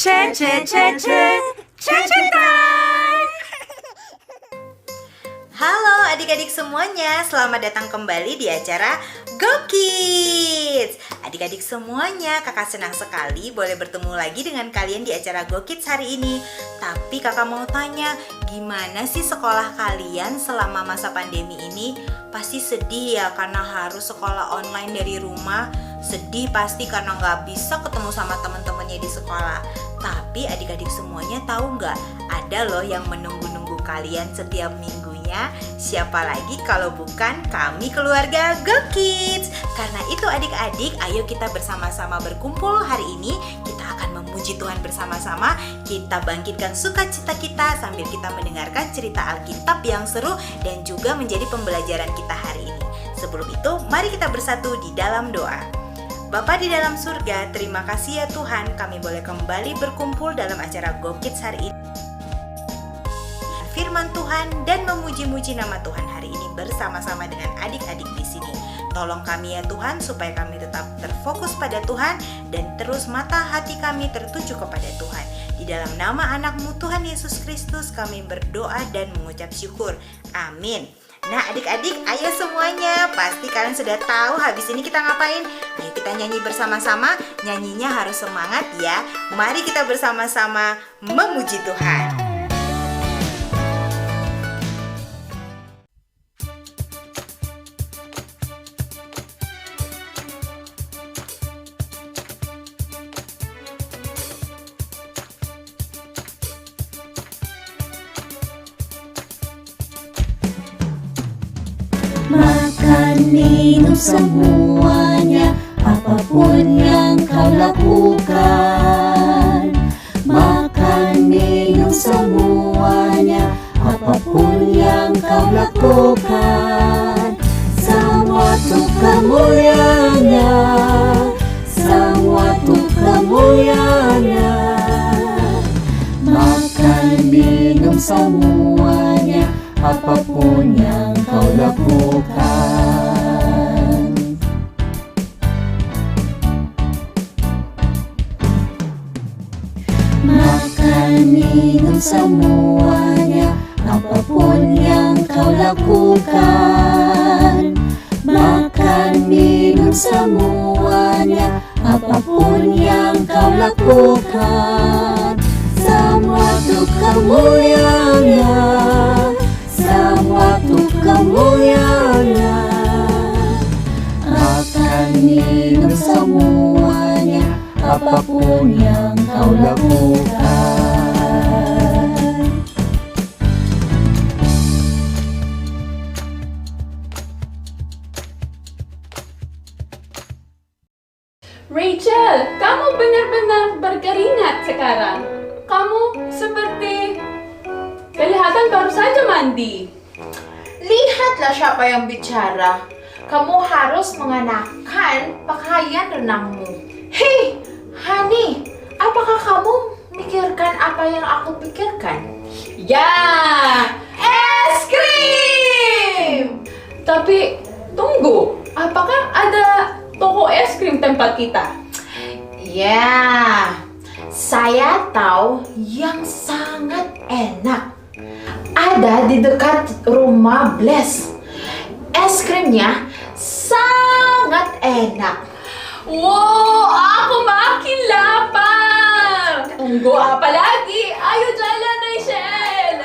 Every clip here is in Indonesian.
Chat time. Halo adik-adik semuanya, selamat datang kembali di acara Go Kids. Adik-adik semuanya, kakak senang sekali boleh bertemu lagi dengan kalian di acara Go Kids hari ini. Tapi kakak mau tanya, gimana sih sekolah kalian selama masa pandemi ini? Pasti sedih ya karena harus sekolah online dari rumah. Sedih pasti karena nggak bisa ketemu sama teman-temannya di sekolah. Tapi adik-adik semuanya tahu nggak? Ada loh yang menunggu-nunggu kalian setiap minggunya. Siapa lagi kalau bukan kami keluarga Go Kids. Karena itu adik-adik, ayo kita bersama-sama berkumpul hari ini. Kita akan memuji Tuhan bersama-sama. Kita bangkitkan sukacita kita sambil kita mendengarkan cerita Alkitab yang seru dan juga menjadi pembelajaran kita hari ini. Sebelum itu, mari kita bersatu di dalam doa. Bapa di dalam surga, terima kasih ya Tuhan, kami boleh kembali berkumpul dalam acara Go Kids hari ini. Firman Tuhan dan memuji-muji nama Tuhan hari ini bersama-sama dengan adik-adik di sini. Tolong kami ya Tuhan supaya kami tetap terfokus pada Tuhan dan terus mata hati kami tertuju kepada Tuhan. Di dalam nama anak-Mu Tuhan Yesus Kristus kami berdoa dan mengucap syukur. Amin. Nah adik-adik, ayo semuanya, pasti kalian sudah tahu habis ini kita ngapain? Ayo kita nyanyi bersama-sama, nyanyinya harus semangat ya. Mari kita bersama-sama memuji Tuhan. Makan, minum semuanya, apapun yang kau lakukan. Makan, minum semuanya, apapun yang kau lakukan. Semua untuk kemuliaannya, semua untuk kemuliaannya. Makan, minum semuanya, apapun yang kau lakukan. Makan, minum semuanya, apapun yang kau lakukan. Makan, minum semuanya, apapun yang kau lakukan. Semua untuk kemuliaannya, semua untuk kemuliaannya. Makan, minum semuanya, apapun yang kau lakukan. Rachel, kamu benar-benar berkeringat sekarang. Kamu seperti kelihatan baru saja mandi. Lihatlah siapa yang bicara. Kamu harus mengenakan pakaian renangmu. Hei, Hani, apakah kamu mikirkan apa yang aku pikirkan? Ya, Es krim! tapi tunggu, apakah ada toko es krim tempat kita? Ya, saya tahu yang sangat enak. Ada di dekat rumah Bless. Es krimnya sangat enak. Wow, aku makin lapar. Tunggu apa lagi? Ayo jalan, Rachel.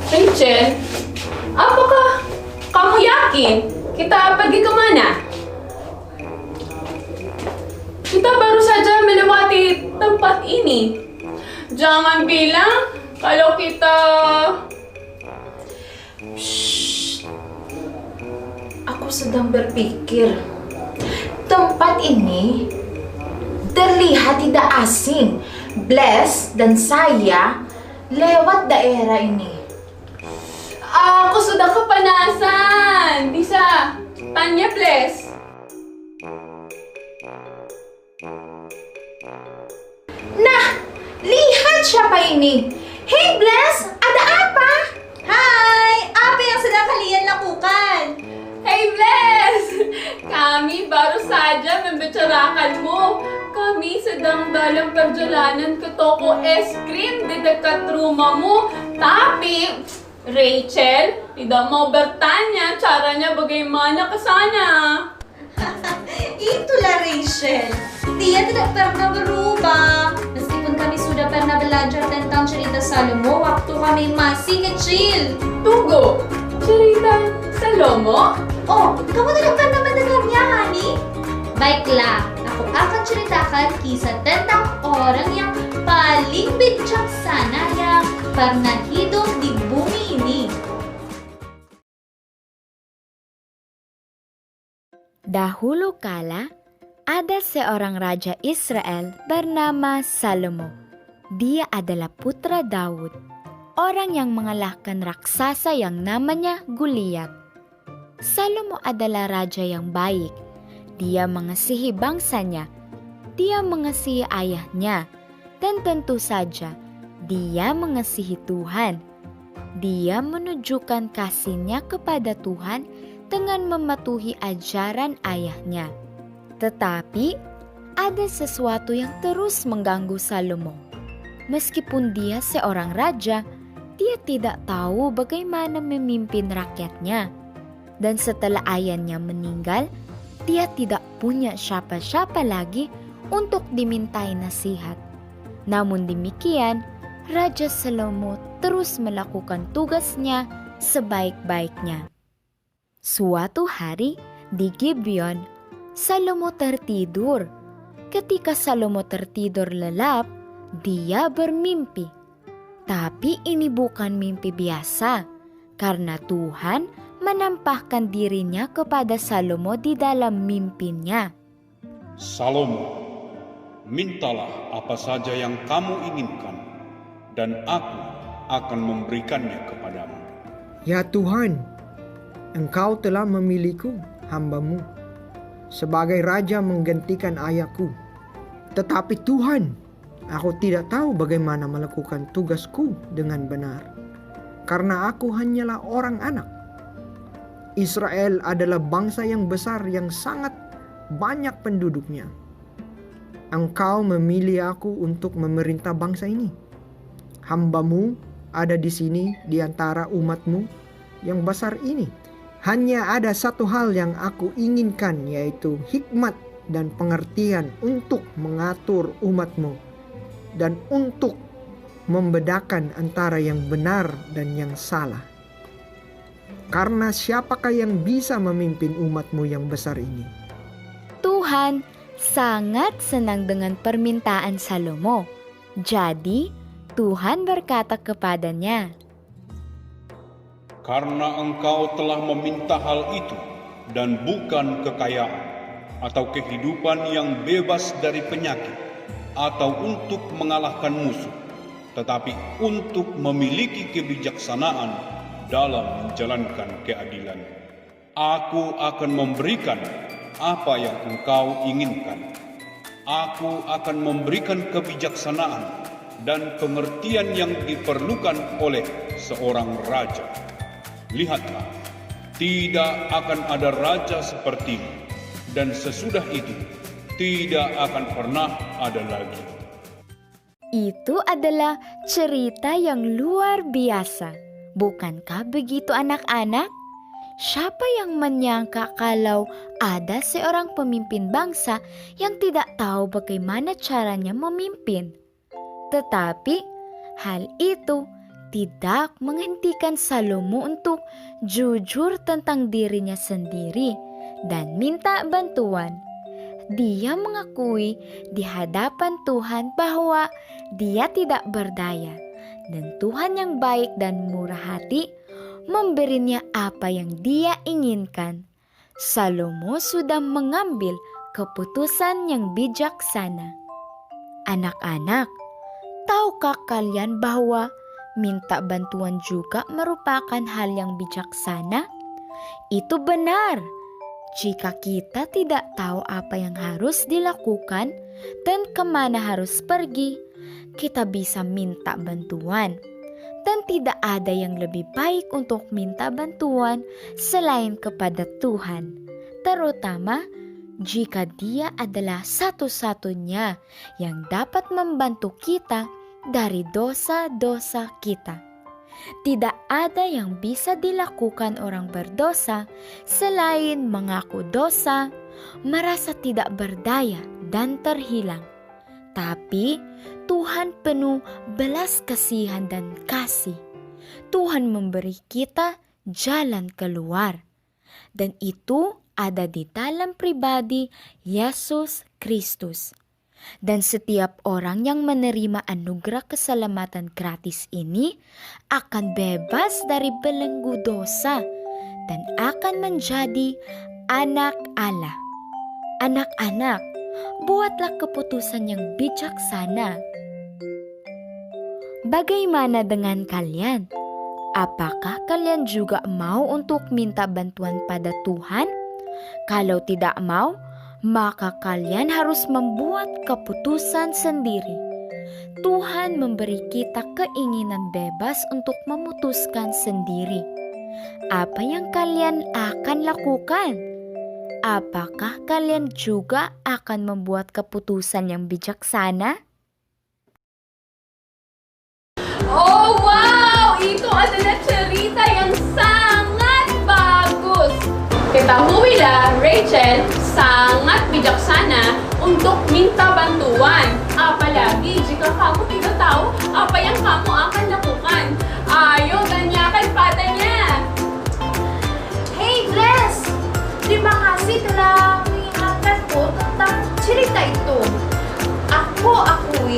Rachel, apakah kamu yakin kita pergi kemana? Kita baru saja melewati tempat ini. Jangan bilang kalau kita... Shh. Aku sedang berpikir. Tempat ini terlihat tidak asing. Bless dan saya lewat daerah ini. Aku sudah kepanasan. Bisa tanya Bless. Nah, lihat siapa ini. Hey Bless, ada apa? Hai, apa yang sedang kalian lakukan? tsarakan mo. Kami sedang dalam perjalanan ke toko es krim di dekat rumah mo. Tapi, Rachel, tidak mau bertanya caranya bagaimana ke sana. Itulah Rachel. Dia tidak pernah berubah. Meskipun kami sudah pernah belajar tentang cerita Salomo waktu kami masih kecil. Tunggu, cerita Salomo? Oh, kamu tidak pernah mendengarnya, Hani? Baiklah, aku akan ceritakan kisah tentang orang yang paling bijaksana yang pernah hidup di bumi ini. Dahulu kala, ada seorang raja Israel bernama Salomo. Dia adalah putra Daud, orang yang mengalahkan raksasa yang namanya Goliat. Salomo adalah raja yang baik. Dia mengasihi bangsanya, dia mengasihi ayahnya, dan tentu saja dia mengasihi Tuhan. Dia menunjukkan kasihnya kepada Tuhan dengan mematuhi ajaran ayahnya. Tetapi ada sesuatu yang terus mengganggu Salomo. Meskipun dia seorang raja, dia tidak tahu bagaimana memimpin rakyatnya. Dan setelah ayahnya meninggal, dia tidak punya siapa-siapa lagi untuk dimintai nasihat. Namun demikian, Raja Salomo terus melakukan tugasnya sebaik-baiknya. Suatu hari di Gibeon, Salomo tertidur. Ketika Salomo tertidur lelap, dia bermimpi. Tapi ini bukan mimpi biasa, karena Tuhan menampakkan dirinya kepada Salomo di dalam mimpinya. Salomo, mintalah apa saja yang kamu inginkan, dan aku akan memberikannya kepadamu. Ya Tuhan, Engkau telah memilihku, hamba-Mu, sebagai raja menggantikan ayahku. Tetapi Tuhan, aku tidak tahu bagaimana melakukan tugasku dengan benar, karena aku hanyalah orang anak. Israel adalah bangsa yang besar yang sangat banyak penduduknya. Engkau memilih aku untuk memerintah bangsa ini. Hamba-Mu ada di sini di antara umat-Mu yang besar ini. Hanya ada satu hal yang aku inginkan, yaitu hikmat dan pengertian untuk mengatur umat-Mu dan untuk membedakan antara yang benar dan yang salah. Karena siapakah yang bisa memimpin umat-Mu yang besar ini? Tuhan sangat senang dengan permintaan Salomo. Jadi, Tuhan berkata kepadanya, Karena engkau telah meminta hal itu, dan bukan kekayaan, atau kehidupan yang bebas dari penyakit, atau untuk mengalahkan musuh, tetapi untuk memiliki kebijaksanaan dalam menjalankan keadilan. Aku akan memberikan apa yang engkau inginkan. Aku akan memberikan kebijaksanaan dan pengertian yang diperlukan oleh seorang raja. Lihatlah, tidak akan ada raja sepertimu, dan sesudah itu tidak akan pernah ada lagi. itu adalah cerita yang luar biasa. Bukankah begitu anak-anak? Siapa yang menyangka kalau ada seorang pemimpin bangsa yang tidak tahu bagaimana caranya memimpin? Tetapi hal itu tidak menghentikan Salomo untuk jujur tentang dirinya sendiri dan minta bantuan. Dia mengakui di hadapan Tuhan bahwa dia tidak berdaya, dan Tuhan yang baik dan murah hati memberinya apa yang dia inginkan. Salomo sudah mengambil keputusan yang bijaksana. Anak-anak, tahukah kalian bahwa minta bantuan juga merupakan hal yang bijaksana? Itu benar. Jika kita tidak tahu apa yang harus dilakukan dan kemana harus pergi, kita bisa minta bantuan. Dan tidak ada yang lebih baik untuk minta bantuan selain kepada Tuhan, terutama jika Dia adalah satu-satunya yang dapat membantu kita dari dosa-dosa kita. Tidak ada yang bisa dilakukan orang berdosa selain mengaku dosa, merasa tidak berdaya dan terhilang. Tapi Tuhan penuh belas kasihan dan kasih. Tuhan memberi kita jalan keluar. Dan itu ada di dalam pribadi Yesus Kristus. Dan setiap orang yang menerima anugerah keselamatan gratis ini akan bebas dari belenggu dosa dan akan menjadi anak Allah. Anak-anak, buatlah keputusan yang bijaksana. Bagaimana dengan kalian? Apakah kalian juga mau untuk minta bantuan pada Tuhan? Kalau tidak mau, maka kalian harus membuat keputusan sendiri. Tuhan memberi kita keinginan bebas untuk memutuskan sendiri. Apa yang kalian akan lakukan? Apakah kalian juga akan membuat keputusan yang bijaksana? Oh wow! Itu adalah cerita yang sangat bagus. Ketahuilah, Rachel sangat bijaksana untuk minta bantuan. Apalagi jika kamu tidak tahu apa yang kamu akan lakukan. Ayo, tanyakan padanya. Hey Bless, terima kasih telah mengingatkanku tentang cerita itu.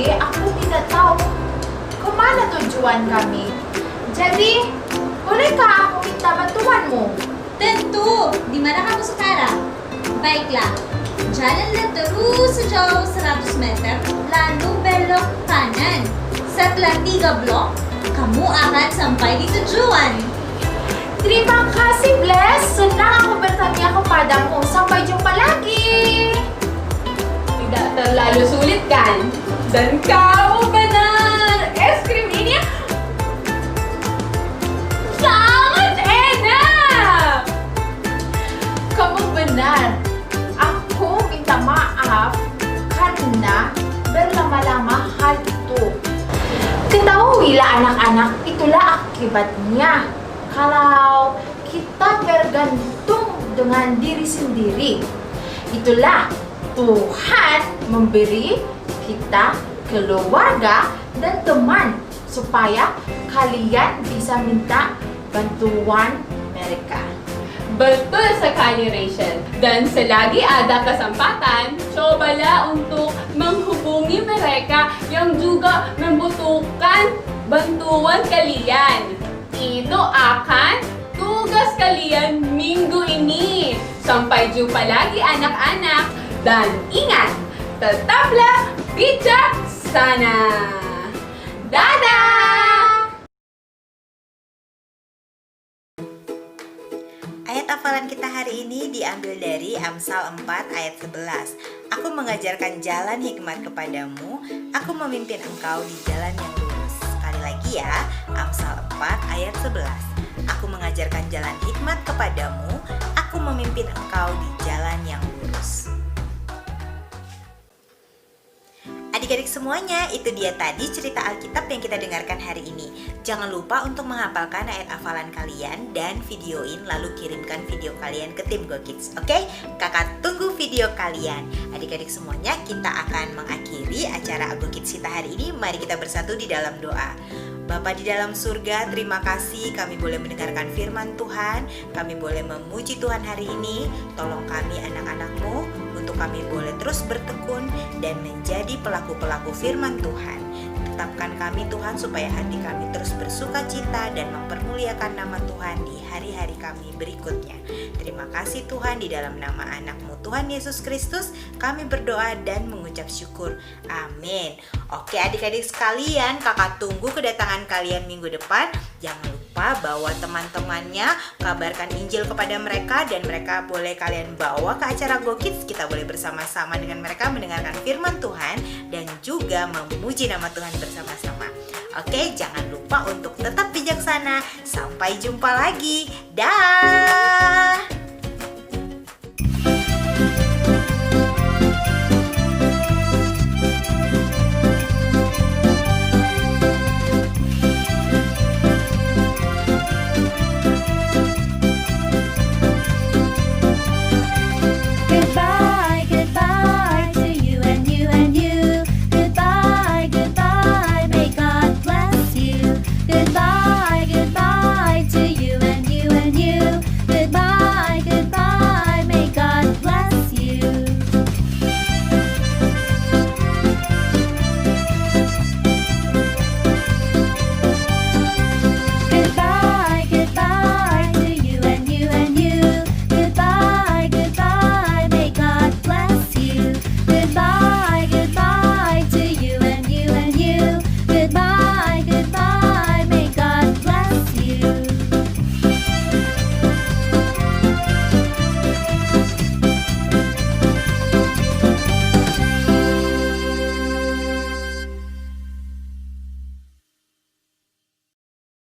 Aku tidak tahu kemana tujuan kami. Jadi, bolehkah aku minta bantuanmu? Tentu, di mana kamu sekarang? Baiklah, jalanlah terus sejauh 100 meter, lalu belok kanan. Setelah 3 blok, kamu akan sampai di tujuan. Terima kasih Bless, senang aku bertanya kepadamu. Sampai jumpa lagi. Tidak terlalu sulit kan? Dan kau benar, es krim ini sangat enak. Kamu benar. Aku minta maaf karena berlama-lama hal itu. Ketahuilah anak-anak, itulah akibatnya kalau kita bergantung dengan diri sendiri. Itulah Tuhan memberi kita keluarga dan teman supaya kalian bisa minta bantuan mereka. Betul sekali, Rachel. Dan selagi ada kesempatan, cobalah untuk menghubungi mereka yang juga membutuhkan bantuan kalian. Itu akan tugas kalian minggu ini. Sampai jumpa lagi anak-anak. Dan ingat, tetaplah bijaksana. Dadah! Ayat hafalan kita hari ini diambil dari Amsal 4 ayat 11. Aku mengajarkan jalan hikmat kepadamu, aku memimpin engkau di jalan yang lurus. Sekali lagi ya, Amsal 4 ayat 11. Aku mengajarkan jalan hikmat kepadamu, aku memimpin engkau di jalan yang lurus. Adik-adik semuanya, itu dia tadi cerita Alkitab yang kita dengarkan hari ini. Jangan lupa untuk menghafalkan ayat hafalan kalian dan videoin lalu kirimkan video kalian ke tim Go Kids. Oke? Kakak tunggu video kalian. Adik-adik semuanya, kita akan mengakhiri acara Go Kids kita hari ini. Mari kita bersatu di dalam doa. Bapa di dalam surga, terima kasih kami boleh mendengarkan firman Tuhan. Kami boleh memuji Tuhan hari ini. Tolong kami anak-anak-Mu untuk kami boleh terus bertekun dan menjadi pelaku-pelaku firman Tuhan. Tetapkan kami Tuhan supaya hati kami terus bersuka cita dan mempermuliakan nama Tuhan di hari-hari kami berikutnya. Terima kasih Tuhan, di dalam nama anak-Mu Tuhan Yesus Kristus kami berdoa dan mengucap syukur. Amin. Oke adik-adik sekalian, kakak tunggu kedatangan kalian minggu depan. Jangan lupa bawa teman-temannya, kabarkan Injil kepada mereka, dan mereka boleh kalian bawa ke acara Go Kids. Kita boleh bersama-sama dengan mereka mendengarkan firman Tuhan dan juga memuji nama Tuhan bersama-sama. Oke, jangan lupa untuk tetap bijaksana. Sampai jumpa lagi. Dah. bebas.